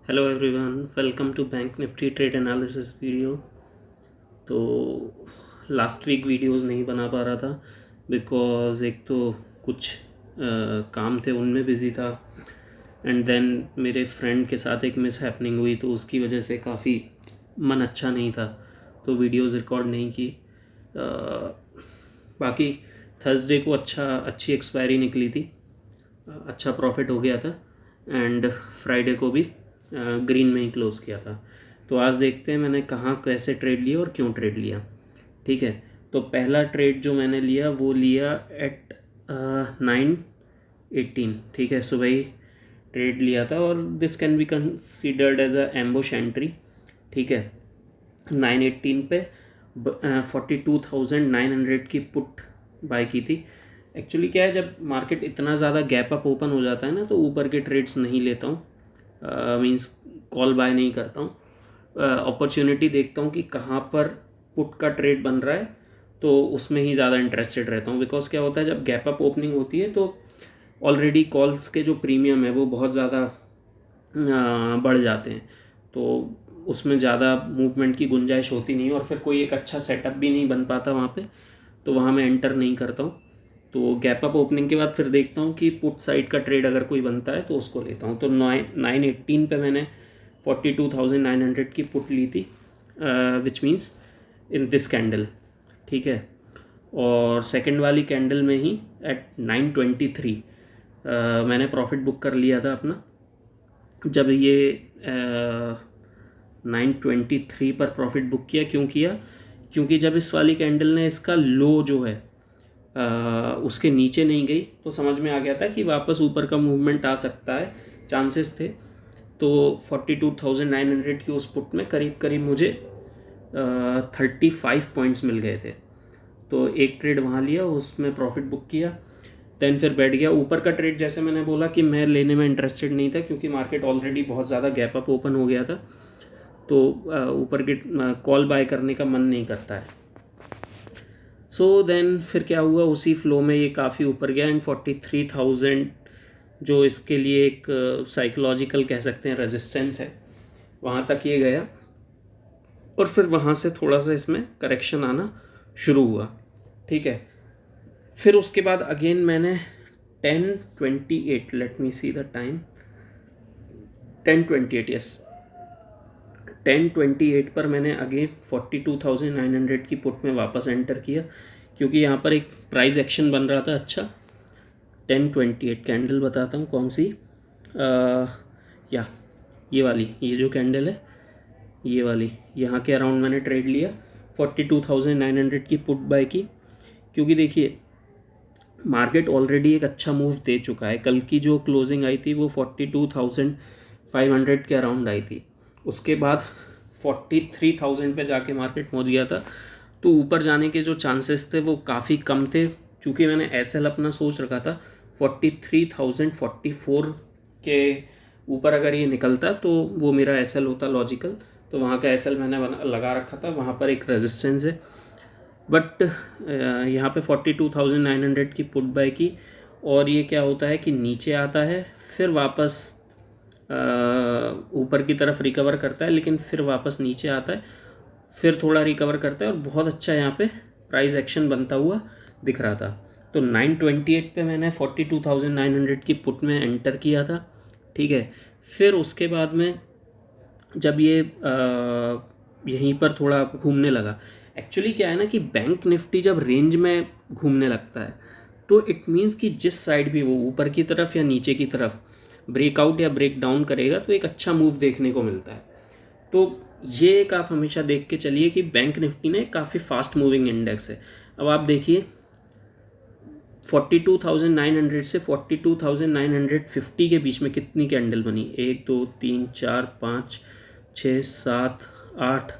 Hello everyone, welcome to bank nifty trade analysis video. तो last week videos नहीं बना पा रहा था बिकॉज़ एक तो कुछ काम थे उनमें बिज़ी था, एंड देन मेरे फ्रेंड के साथ एक मिस हैपनिंग हुई तो उसकी वजह से काफ़ी मन अच्छा नहीं था, तो वीडियोस रिकॉर्ड नहीं की। बाकी थर्सडे को अच्छी एक्सपायरी निकली थी, अच्छा प्रॉफिट हो गया था, एंड फ्राइडे को भी ग्रीन में ही क्लोज़ किया था। तो आज देखते हैं मैंने कहाँ कैसे ट्रेड लिया और क्यों ट्रेड लिया। ठीक है, तो पहला ट्रेड जो मैंने लिया वो लिया एट 9:18। ठीक है, सुबह ही ट्रेड लिया था और this can be considered as a ambush entry. ठीक है, 9:18 पे 42,900 की पुट बाय की थी। एक्चुअली क्या है, जब मार्केट इतना ज़्यादा गैप अप ओपन हो जाता है ना तो ऊपर के ट्रेड्स नहीं लेता हूँ, मींस कॉल बाय नहीं करता हूँ। अपॉर्चुनिटी देखता हूँ कि कहाँ पर पुट का ट्रेड बन रहा है, तो उसमें ही ज़्यादा इंटरेस्टेड रहता हूँ। बिकॉज क्या होता है, जब गैप अप ओपनिंग होती है तो ऑलरेडी कॉल्स के जो प्रीमियम है वो बहुत ज़्यादा बढ़ जाते हैं, तो उसमें ज़्यादा मूवमेंट की गुंजाइश होती नहीं और फिर कोई एक अच्छा सेटअप भी नहीं बन पाता वहाँ पे, तो वहाँ मैं एंटर नहीं करता हूँ। तो गैप अप ओपनिंग के बाद फिर देखता हूँ कि पुट साइड का ट्रेड अगर कोई बनता है तो उसको लेता हूँ। तो 9:18 पे मैंने 42,900 की पुट ली थी, which means in this candle. ठीक है, और सेकंड वाली कैंडल में ही एट 9:23 मैंने प्रॉफिट बुक कर लिया था अपना। जब ये 9:23 पर प्रॉफिट बुक किया, क्यों किया? क्योंकि जब इस वाली कैंडल ने इसका लो जो है उसके नीचे नहीं गई तो समझ में आ गया था कि वापस ऊपर का मूवमेंट आ सकता है, चांसेस थे। तो 42,900 की उस पुट में करीब करीब मुझे 35 पॉइंट्स मिल गए थे। तो एक ट्रेड वहाँ लिया, उसमें प्रॉफिट बुक किया, देन फिर बैठ गया। ऊपर का ट्रेड जैसे मैंने बोला कि मैं लेने में इंटरेस्टेड नहीं था क्योंकि मार्केट ऑलरेडी बहुत ज़्यादा गैप अप ओपन हो गया था, तो ऊपर के कॉल बाय करने का मन नहीं करता है। सो देन फिर क्या हुआ, उसी फ्लो में ये काफ़ी ऊपर गया एंड 43,000 जो इसके लिए एक साइकोलॉजिकल कह सकते हैं रेजिस्टेंस है, वहाँ तक ये गया और फिर वहाँ से थोड़ा सा इसमें करेक्शन आना शुरू हुआ। ठीक है, फिर उसके बाद अगेन मैंने 10:28, let me see the time, 10:28, yes, 10:28 पर मैंने अगेन 42,900 की पुट में वापस एंटर किया क्योंकि यहाँ पर एक प्राइस एक्शन बन रहा था अच्छा। 10:28 कैंडल बताता हूँ कौन सी, या ये वाली, ये जो कैंडल है ये वाली, यहाँ के अराउंड मैंने ट्रेड लिया, 42,900 की पुट बाय की। क्योंकि देखिए मार्केट ऑलरेडी एक अच्छा मूव दे चुका है, कल की जो क्लोजिंग आई थी वो 42,500 के अराउंड आई थी, उसके बाद 43,000 पे जाके मार्केट पहुंच गया था। तो ऊपर जाने के जो चांसेस थे वो काफ़ी कम थे, क्योंकि मैंने एसएल अपना सोच रखा था 43,044 के ऊपर अगर ये निकलता तो वो मेरा एसएल होता लॉजिकल, तो वहाँ का एसएल मैंने लगा रखा था, वहाँ पर एक रेजिस्टेंस है। बट यहाँ पे 42,900 की पुट बाय की, और ये क्या होता है कि नीचे आता है फिर वापस ऊपर की तरफ रिकवर करता है, लेकिन फिर वापस नीचे आता है, फिर थोड़ा रिकवर करता है और बहुत अच्छा यहाँ पे प्राइस एक्शन बनता हुआ दिख रहा था। तो 9:28 पे मैंने 42,900 की पुट में एंटर किया था। ठीक है, फिर उसके बाद में जब ये यहीं पर थोड़ा घूमने लगा, एक्चुअली क्या है ना कि बैंक निफ्टी जब रेंज में घूमने लगता है तो इट मीन्स कि जिस साइड भी वो ऊपर की तरफ या नीचे की तरफ ब्रेकआउट या ब्रेक डाउन करेगा तो एक अच्छा मूव देखने को मिलता है। तो ये एक आप हमेशा देख के चलिए कि बैंक निफ्टी ने काफ़ी फास्ट मूविंग इंडेक्स है। अब आप देखिए 42,900 से 42,950 के बीच में कितनी कैंडल बनी, 1 2 3 4 5 6 7 8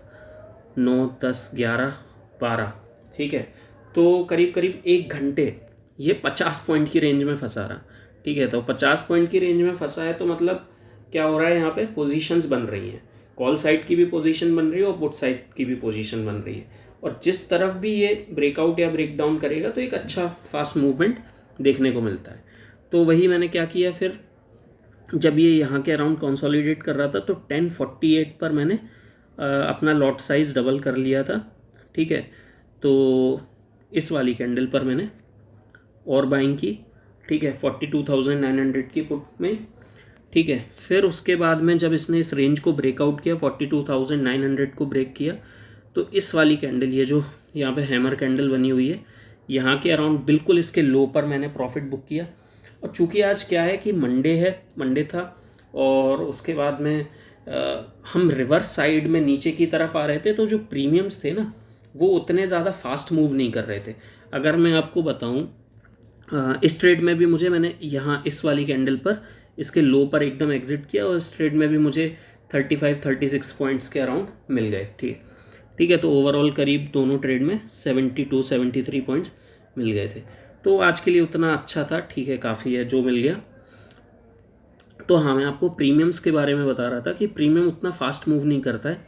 9 10 11 12। ठीक है, तो करीब करीब 1 घंटे ये 50 पॉइंट की रेंज में फंसा रहा। ठीक है, तो 50 पॉइंट की रेंज में फंसा है तो मतलब क्या हो रहा है, यहाँ पे पोजीशंस बन रही हैं, कॉल साइड की भी पोजीशन बन रही है और पुट साइड की भी पोजीशन बन रही है, और जिस तरफ भी ये ब्रेकआउट या ब्रेक डाउन करेगा तो एक अच्छा फास्ट मूवमेंट देखने को मिलता है। तो वही मैंने क्या किया, फिर जब ये यहाँ के अराउंड कंसोलिडेट कर रहा था तो 1048 पर मैंने अपना लॉट साइज़ डबल कर लिया था, ठीक है। तो इस वाली कैंडल पर मैंने और बाइंग की, ठीक है, 42,900 की पुट में, ठीक है। फिर उसके बाद में जब इसने इस रेंज को ब्रेकआउट किया, 42,900 को ब्रेक किया, तो इस वाली कैंडल, ये जो यहाँ पे हैमर कैंडल बनी हुई है, यहाँ के अराउंड बिल्कुल इसके लो पर मैंने प्रॉफिट बुक किया। और चूंकि आज क्या है कि मंडे था, और उसके बाद में हम रिवर्स साइड में नीचे की तरफ आ रहे थे, तो जो प्रीमियम्स थे ना वो उतने ज़्यादा फास्ट मूव नहीं कर रहे थे। अगर मैं आपको बताऊं, इस ट्रेड में भी मैंने यहाँ इस वाली कैंडल पर इसके लो पर एकदम एग्जिट किया, और इस ट्रेड में भी मुझे 35-36 पॉइंट्स के अराउंड मिल गए, ठीक है। तो ओवरऑल करीब दोनों ट्रेड में 72-73 पॉइंट्स मिल गए थे। तो आज के लिए उतना अच्छा था, ठीक है, काफ़ी है जो मिल गया। तो हाँ, मैं आपको प्रीमियम्स के बारे में बता रहा था कि प्रीमियम उतना फास्ट मूव नहीं करता है।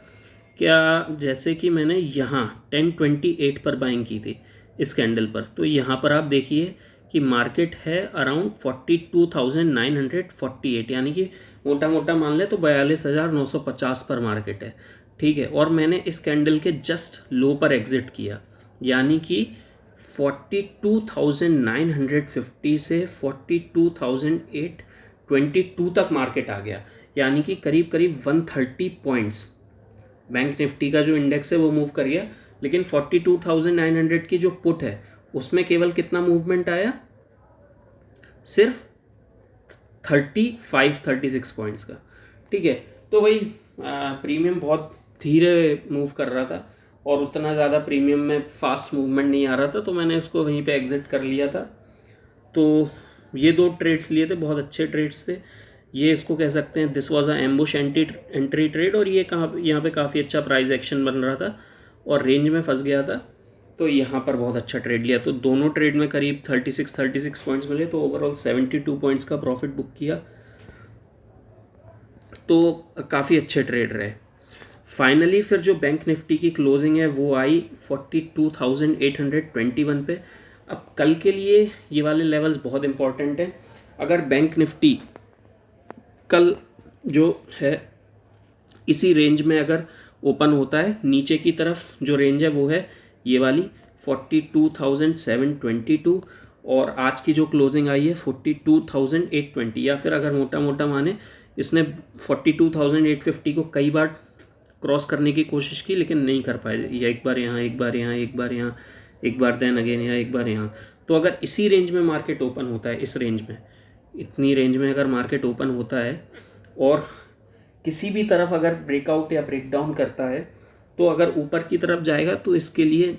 क्या, जैसे कि मैंने यहाँ 1028 पर बाइंग की थी इस कैंडल पर, तो यहाँ पर आप देखिए कि मार्केट है अराउंड 42,948, यानी कि मोटा मोटा मान ले तो 42,950 पर मार्केट है, ठीक है। और मैंने इस कैंडल के जस्ट लो पर एग्जिट किया, यानी कि 42,950 से 42,822 तक मार्केट आ गया, यानी कि करीब करीब 130 पॉइंट्स बैंक निफ्टी का जो इंडेक्स है वो मूव कर गया। लेकिन 42,900 की जो पुट है उसमें केवल कितना मूवमेंट आया, सिर्फ 35-36 पॉइंट्स का, ठीक है। तो वही प्रीमियम बहुत धीरे मूव कर रहा था, और उतना ज़्यादा प्रीमियम में फास्ट मूवमेंट नहीं आ रहा था, तो मैंने इसको वहीं पे एग्जिट कर लिया था। तो ये 2 ट्रेड्स लिए थे, बहुत अच्छे ट्रेड्स थे। ये इसको कह सकते हैं this was a ambush entry trade, और ये यहाँ पे काफ़ी अच्छा प्राइस एक्शन बन रहा था और रेंज में फंस गया था, तो यहाँ पर बहुत अच्छा ट्रेड लिया। तो दोनों ट्रेड में करीब 36 पॉइंट्स मिले, तो ओवरऑल 72 पॉइंट्स का प्रॉफिट बुक किया। तो काफ़ी अच्छे ट्रेड रहे। फाइनली फिर जो बैंक निफ्टी की क्लोजिंग है वो आई 42,821 पे। अब कल के लिए ये वाले लेवल्स बहुत इंपॉर्टेंट हैं। अगर बैंक निफ्टी कल जो है इसी रेंज में अगर ओपन होता है, नीचे की तरफ जो रेंज है वो है ये वाली 42,722, और आज की जो क्लोजिंग आई है 42,820, या फिर अगर मोटा मोटा माने इसने 42,850 को कई बार क्रॉस करने की कोशिश की लेकिन नहीं कर पाए, या एक बार यहाँ, एक बार यहाँ, एक बार यहाँ, एक बार देन अगेन यहाँ, एक बार यहाँ। तो अगर इसी रेंज में मार्केट ओपन होता है, इस रेंज में, इतनी रेंज में अगर मार्केट ओपन होता है और किसी भी तरफ अगर ब्रेकआउट या ब्रेकडाउन करता है, तो अगर ऊपर की तरफ जाएगा तो इसके लिए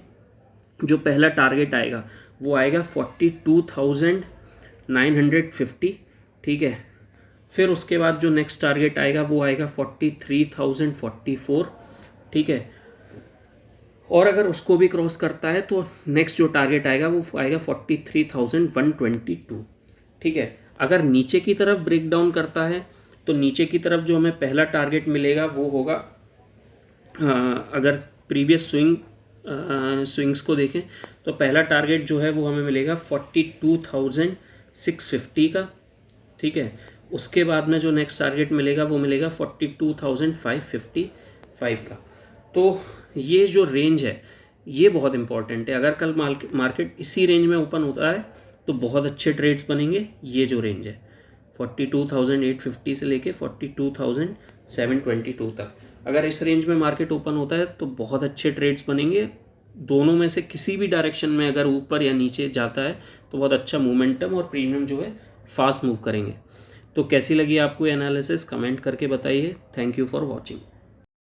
जो पहला टारगेट आएगा वो आएगा 42,950, ठीक है। फिर उसके बाद जो नेक्स्ट टारगेट आएगा वो आएगा 43,044, ठीक है। और अगर उसको भी क्रॉस करता है तो नेक्स्ट जो टारगेट आएगा वो आएगा 43,122, ठीक है। अगर नीचे की तरफ ब्रेक डाउन करता है तो नीचे की तरफ जो हमें पहला टारगेट मिलेगा वो होगा, अगर प्रीवियस स्विंग्स को देखें तो पहला टारगेट जो है वो हमें मिलेगा 42,650 का, ठीक है। उसके बाद में जो नेक्स्ट टारगेट मिलेगा वो मिलेगा 42,555 का। तो ये जो रेंज है ये बहुत इंपॉर्टेंट है। अगर कल मार्केट इसी रेंज में ओपन होता है तो बहुत अच्छे ट्रेड्स बनेंगे। ये जो रेंज है 42,850 से लेके 42,722 तक, अगर इस रेंज में मार्केट ओपन होता है तो बहुत अच्छे ट्रेड्स बनेंगे। दोनों में से किसी भी डायरेक्शन में अगर ऊपर या नीचे जाता है तो बहुत अच्छा मोमेंटम और प्रीमियम जो है फास्ट मूव करेंगे। तो कैसी लगी आपको एनालिसिस, कमेंट करके बताइए। Thank you for watching.